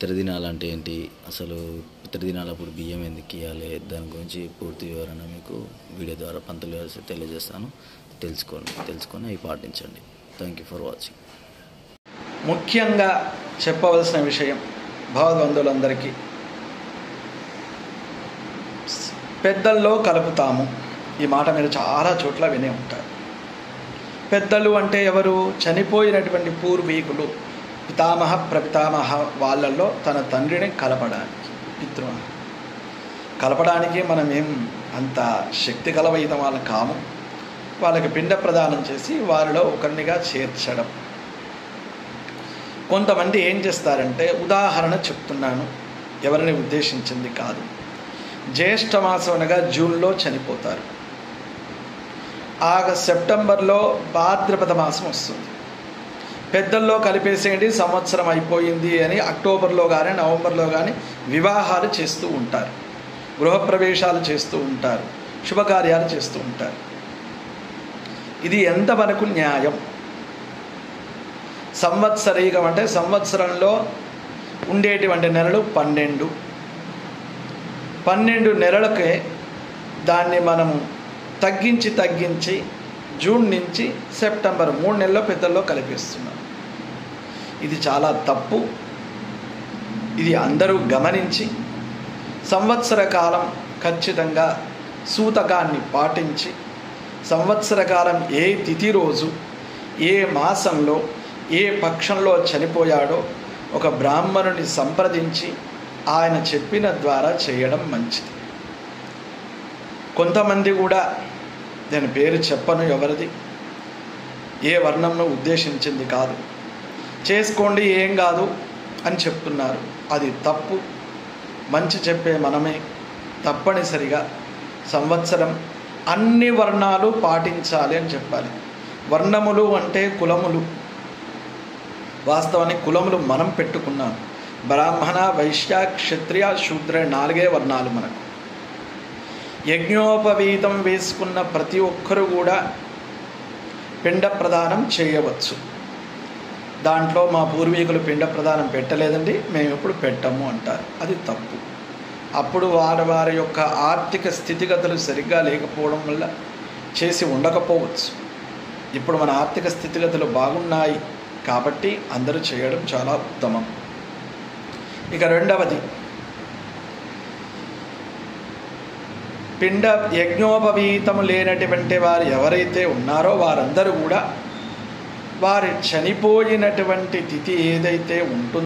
పితృదినాలు అంటే ఏంటి, అసలు పితృదినాలప్పుడు బియ్యం ఎందుకు ఇవ్వాలి, దాని గురించి పూర్తి వివరణ మీకు వీడియో ద్వారా పంతులు గారు తెలియజేస్తాను. తెలుసుకొని అవి పాటించండి. Thank you for watching. ముఖ్యంగా చెప్పవలసిన విషయం భగవద్బంధువులందరికీ, పెద్దల్లో కలుపుతాము. ఈ మాట మీరు చాలా చోట్ల వినే ఉంటారు. పెద్దలు అంటే ఎవరు? చనిపోయినటువంటి పూర్వీకులు, పితామహ ప్రపితామహ వాళ్ళల్లో తన తండ్రిని కలపడానికి, పితృమహ కలపడానికి మనం ఏం అంత శక్తి కలవైన వాళ్ళు కాము. వాళ్ళకి పిండ ప్రదానం చేసి వారిలో ఒకరినిగా చేర్చడం. కొంతమంది ఏం చేస్తారంటే, ఉదాహరణ చెప్తున్నాను, ఎవరిని ఉద్దేశించింది కాదు. జ్యేష్ఠ మాసం అనగా జూన్లో చనిపోతారు. సెప్టెంబర్లో భాద్రపద మాసం వస్తుంది. పెద్దల్లో కలిపేసేయండి, సంవత్సరం అయిపోయింది అని అక్టోబర్లో కానీ నవంబర్లో కానీ వివాహాలు చేస్తూ ఉంటారు, గృహప్రవేశాలు చేస్తూ ఉంటారు, శుభకార్యాలు చేస్తూ ఉంటారు. ఇది ఎంతవరకు న్యాయం? సంవత్సరీకం అంటే సంవత్సరంలో ఉండేటువంటి నెలలు 12 నెలలకే దాన్ని మనము తగ్గించి జూన్ నుంచి సెప్టెంబర్ 3 నెలల్లో పెద్దల్లో కలిపేస్తున్నాం. ఇది చాలా తప్పు. ఇది అందరూ గమనించి సంవత్సర కాలం ఖచ్చితంగా సూతకాన్ని పాటించి, సంవత్సర కాలం ఏ తిథి రోజు ఏ మాసంలో ఏ పక్షంలో చనిపోయాడో ఒక బ్రాహ్మణుని సంప్రదించి ఆయన చెప్పిన ద్వారా చేయడం మంచిది. కొంతమంది కూడా, నేను పేరు చెప్పను ఎవరిది, ఏ వర్ణంను ఉద్దేశించింది కాదు, చేసుకోండి ఏం కాదు అని చెప్తున్నారు. అది తప్పు. మంచి చెప్పే మనమే తప్పనిసరిగా సంవత్సరం అన్ని వర్ణాలు పాటించాలి అని చెప్పాలి. వర్ణములు అంటే కులములు. వాస్తవానికి కులములు మనం పెట్టుకున్నాం. బ్రాహ్మణ, వైశ్య, క్షత్రియ, శూద్ర 4 వర్ణాలు మనకు. యజ్ఞోపవీతం వేసుకున్న ప్రతి ఒక్కరు కూడా పిండ ప్రదానం చేయవచ్చు. దాంట్లో మా పూర్వీకులు పిండ ప్రదానం పెట్టలేదండి, మేము ఎప్పుడు పెట్టము అంటారు. అది తప్పు. అప్పుడు వారి యొక్క ఆర్థిక స్థితిగతులు సరిగ్గా లేకపోవడం వల్ల చేసి ఉండకపోవచ్చు. ఇప్పుడు మన ఆర్థిక స్థితిగతులు బాగున్నాయి కాబట్టి అందరూ చేయడం చాలా ఉత్తమం. ఇక రెండవది, పిండ యజ్ఞోపవీతము లేనటువంటి వారు ఎవరైతే ఉన్నారో వారందరూ కూడా వారి చనిపోయినటువంటి తిథి ఏదైతే ఉంటుందో